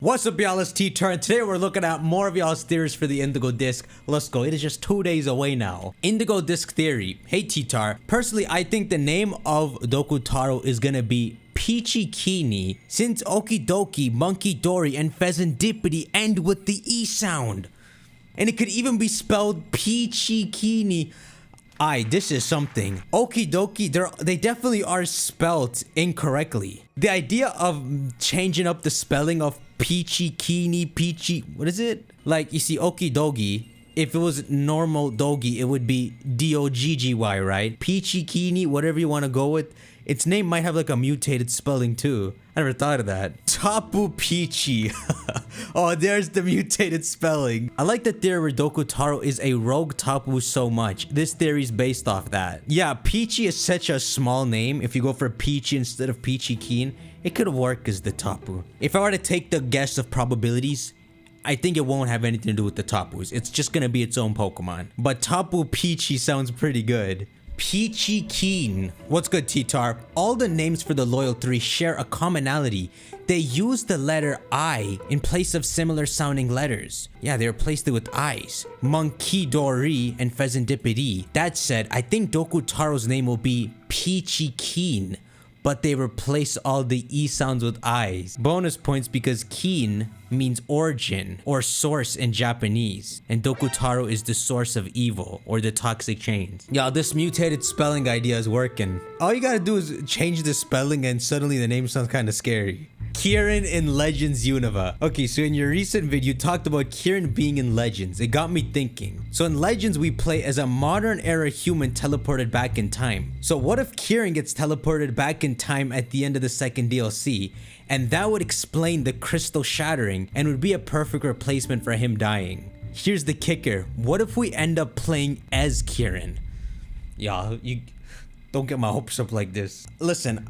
What's up, y'all? It's T-Tar, and today we're looking at more of y'all's theories for the Indigo disc. Let's go. It is just 2 days away now. Indigo disc theory. Hey, T-Tar. Personally, I think the name of Dokutaro is gonna be Peachy Kini, since Okidoki, Monkey Dory, and Pheasantipity end with the E sound. And it could even be spelled Peachy Kini. This is something. Okidoki, they definitely are spelled incorrectly. The idea of changing up the spelling of Peachy Kini, Peachy, what is it? Like, you see, Okidogi, if it was normal dogi, it would be D-O-G-G-Y, right? Peachy Kini, whatever you want to go with. Its name might have like a mutated spelling too. I never thought of that. Tapu Pachy. Oh, there's the mutated spelling. I like the theory where Dokutaro is a rogue Tapu so much. This theory is based off that. Yeah, Peachy is such a small name. If you go for Peachy instead of Peachy Keen, it could work as the Tapu. If I were to take the guess of probabilities, I think it won't have anything to do with the Tapus. It's just gonna be its own Pokemon. But Tapu Pachy sounds pretty good. Peachy Keen. What's good, T-Tar? All the names for the Loyal 3 share a commonality. They use the letter I in place of similar sounding letters. Yeah, they replaced it with I's. Monkey Dory and Pheasantipity. That said, I think Dokutaro's name will be Peachy Keen, but they replace all the E sounds with I's. Bonus points because Keen means origin or source in Japanese, and Dokutaro is the source of evil or the toxic chains. Yeah, this mutated spelling idea is working. All you gotta do is change the spelling and suddenly the name sounds kind of scary. Kieran in Legends Unova. Okay, so in your recent video, you talked about Kieran being in Legends. It got me thinking. So in Legends, we play as a modern era human teleported back in time. So what if Kieran gets teleported back in time at the end of the second DLC? And that would explain the crystal shattering and would be a perfect replacement for him dying. Here's the kicker. What if we end up playing as Kieran? Yeah, you don't get my hopes up like this. Listen,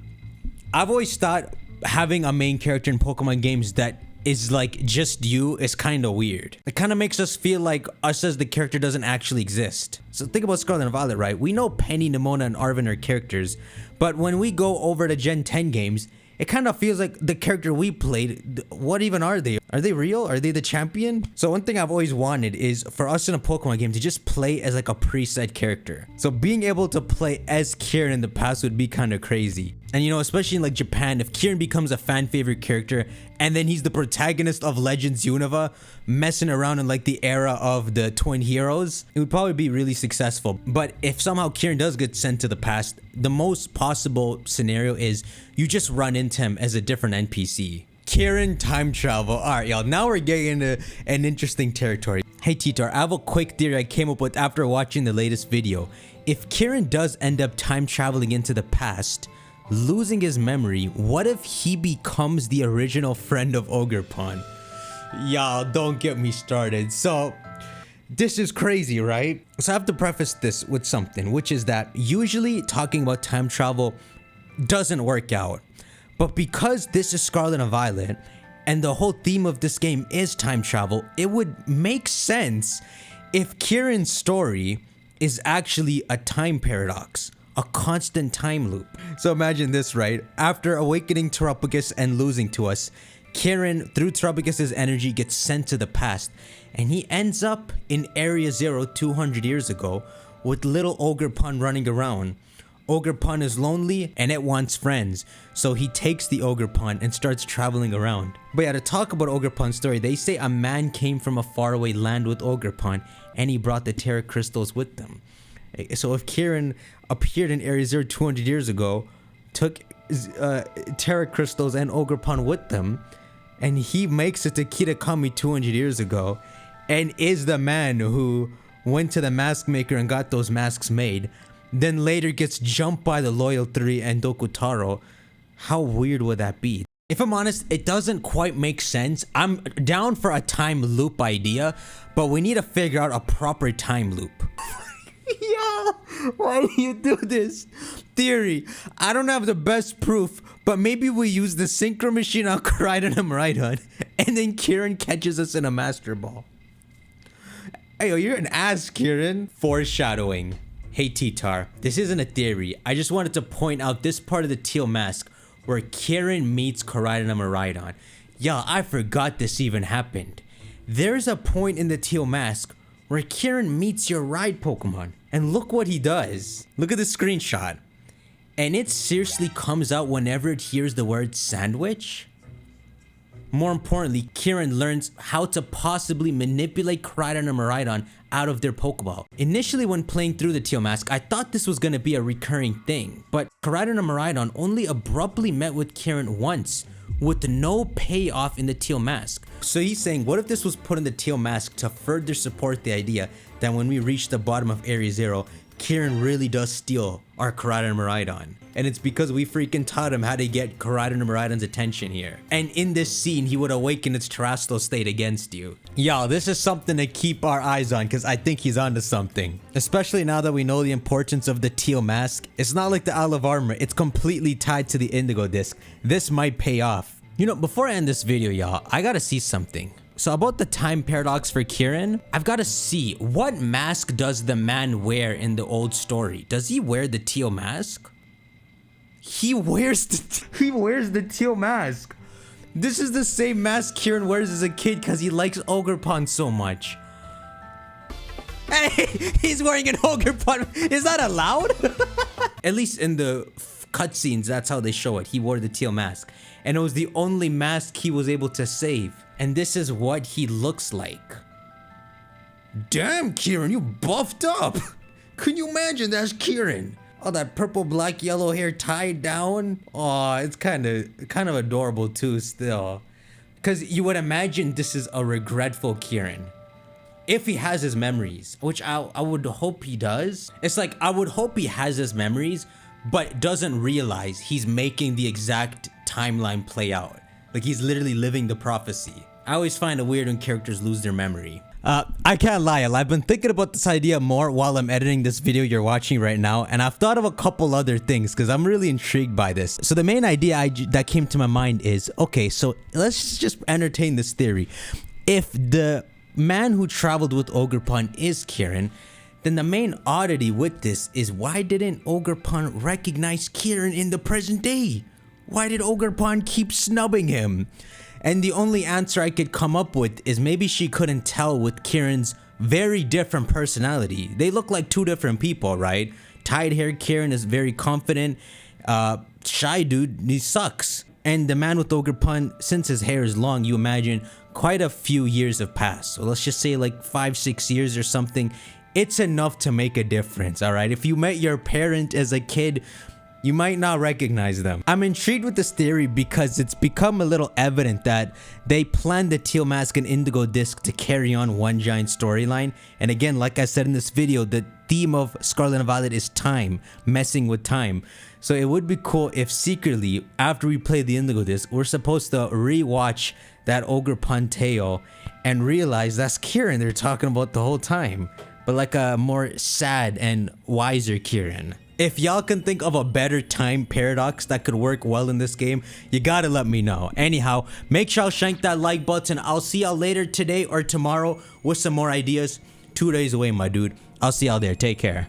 I've always thought having a main character in Pokemon games that is like just you is kind of weird. It kind of makes us feel like us as the character doesn't actually exist. So think about Scarlet and Violet, right? We know Penny, Nimona, and Arven are characters, but when we go over to Gen 10 games, it kind of feels like the character we played. What even are they? Are they real? Are they the champion? So one thing I've always wanted is for us in a Pokemon game to just play as like a preset character. So being able to play as Kieran in the past would be kind of crazy. And you know, especially in like Japan, if Kieran becomes a fan favorite character and then he's the protagonist of Legends Unova, messing around in like the era of the twin heroes, it would probably be really successful. But if somehow Kieran does get sent to the past, the most possible scenario is you just run into him as a different NPC. Kieran time travel. Alright, y'all, now we're getting into an interesting territory. Hey, T-Tar, I have a quick theory I came up with after watching the latest video. If Kieran does end up time traveling into the past, losing his memory, what if he becomes the original friend of Ogerpon? Y'all, don't get me started. So, this is crazy, right? So I have to preface this with something, which is that usually talking about time travel doesn't work out. But because this is Scarlet and Violet, and the whole theme of this game is time travel, it would make sense if Kieran's story is actually a time paradox, a constant time loop. So imagine this, right? After awakening Terapagos and losing to us, Kieran, through Terapagos' energy, gets sent to the past, and he ends up in Area 0 200 years ago with little Ogerpon running around. Ogerpon is lonely and it wants friends, so he takes the Ogerpon and starts traveling around. But yeah, to talk about Ogerpon's story, they say a man came from a faraway land with Ogerpon and he brought the Terra Crystals with them. So if Kieran appeared in Area 0 200 years ago, took Terra Crystals and Ogerpon with them, and he makes it to Kitakami 200 years ago, and is the man who went to the mask maker and got those masks made, then later gets jumped by the Loyal 3 and Dokutaro, how weird would that be? If I'm honest, it doesn't quite make sense. I'm down for a time loop idea, but we need to figure out a proper time loop. Yeah, why do you do this? Theory, I don't have the best proof, but maybe we use the synchro machine on Koraidon and Miraidon, and then Kieran catches us in a Master Ball. Hey, yo, you're an ass, Kieran. Foreshadowing. Hey, T-Tar, this isn't a theory. I just wanted to point out this part of the Teal mask where Kieran meets Koraidon and Miraidon. Yeah, I forgot this even happened. There's a point in the Teal Mask where Kieran meets your ride Pokemon. And look what he does. Look at the screenshot. And it seriously comes out whenever it hears the word sandwich. More importantly, Kieran learns how to possibly manipulate Koraidon and Miraidon out of their Pokeball. Initially when playing through the Teal Mask, I thought this was going to be a recurring thing. But Koraidon and Miraidon only abruptly met with Kieran once, with no payoff in the Teal Mask. So he's saying, what if this was put in the Teal Mask to further support the idea that when we reach the bottom of Area 0, Kieran really does steal our Koraidon and Miraidon. And it's because we freaking taught him how to get Koraidon and Miraidon's attention here. And in this scene, he would awaken its terrestrial state against you. Y'all, this is something to keep our eyes on because I think he's onto something. Especially now that we know the importance of the Teal Mask. It's not like the Isle of Armor. It's completely tied to the Indigo Disc. This might pay off. You know, before I end this video, y'all, I gotta see something. So about the time paradox for Kieran, I've got to see what mask does the man wear in the old story. Does he wear the Teal Mask? He wears the Teal Mask. This is the same mask Kieran wears as a kid because he likes Ogerpon so much. Hey, he's wearing an Ogerpon. Is that allowed? At least in the cutscenes, that's how they show it. He wore the Teal Mask. And it was the only mask he was able to save. And this is what he looks like. Damn, Kieran, you buffed up. Can you imagine that's Kieran? Oh, that purple, black, yellow hair tied down. Oh, it's kind of adorable too still. Because you would imagine this is a regretful Kieran. If he has his memories, which I would hope he does. It's like, I would hope he has his memories, but doesn't realize he's making the exact timeline play out. Like he's literally living the prophecy. I always find it weird when characters lose their memory. I can't lie, I've been thinking about this idea more while I'm editing this video you're watching right now, and I've thought of a couple other things because I'm really intrigued by this. So the main idea that came to my mind is, okay, so let's just entertain this theory. If the man who traveled with Ogerpon is Kieran, then the main oddity with this is why didn't Ogerpon recognize Kieran in the present day? Why did Ogerpon keep snubbing him? And the only answer I could come up with is maybe she couldn't tell with Kieran's very different personality. They look like two different people, right? Tied hair Kieran is very confident. Shy dude, he sucks. And the man with Ogerpon, since his hair is long, you imagine quite a few years have passed. So let's just say like 5-6 years or something. It's enough to make a difference, alright? If you met your parent as a kid, you might not recognize them. I'm intrigued with this theory because it's become a little evident that they planned the Teal Mask and Indigo Disc to carry on one giant storyline. And again, like I said in this video, the theme of Scarlet and Violet is time, messing with time. So it would be cool if secretly, after we play the Indigo Disc, we're supposed to rewatch that Ogerpon tale and realize that's Kieran they're talking about the whole time. But like a more sad and wiser Kieran. If y'all can think of a better time paradox that could work well in this game, you gotta let me know. Anyhow, make sure y'all shank that like button. I'll see y'all later today or tomorrow with some more ideas. 2 days away, my dude. I'll see y'all there. Take care.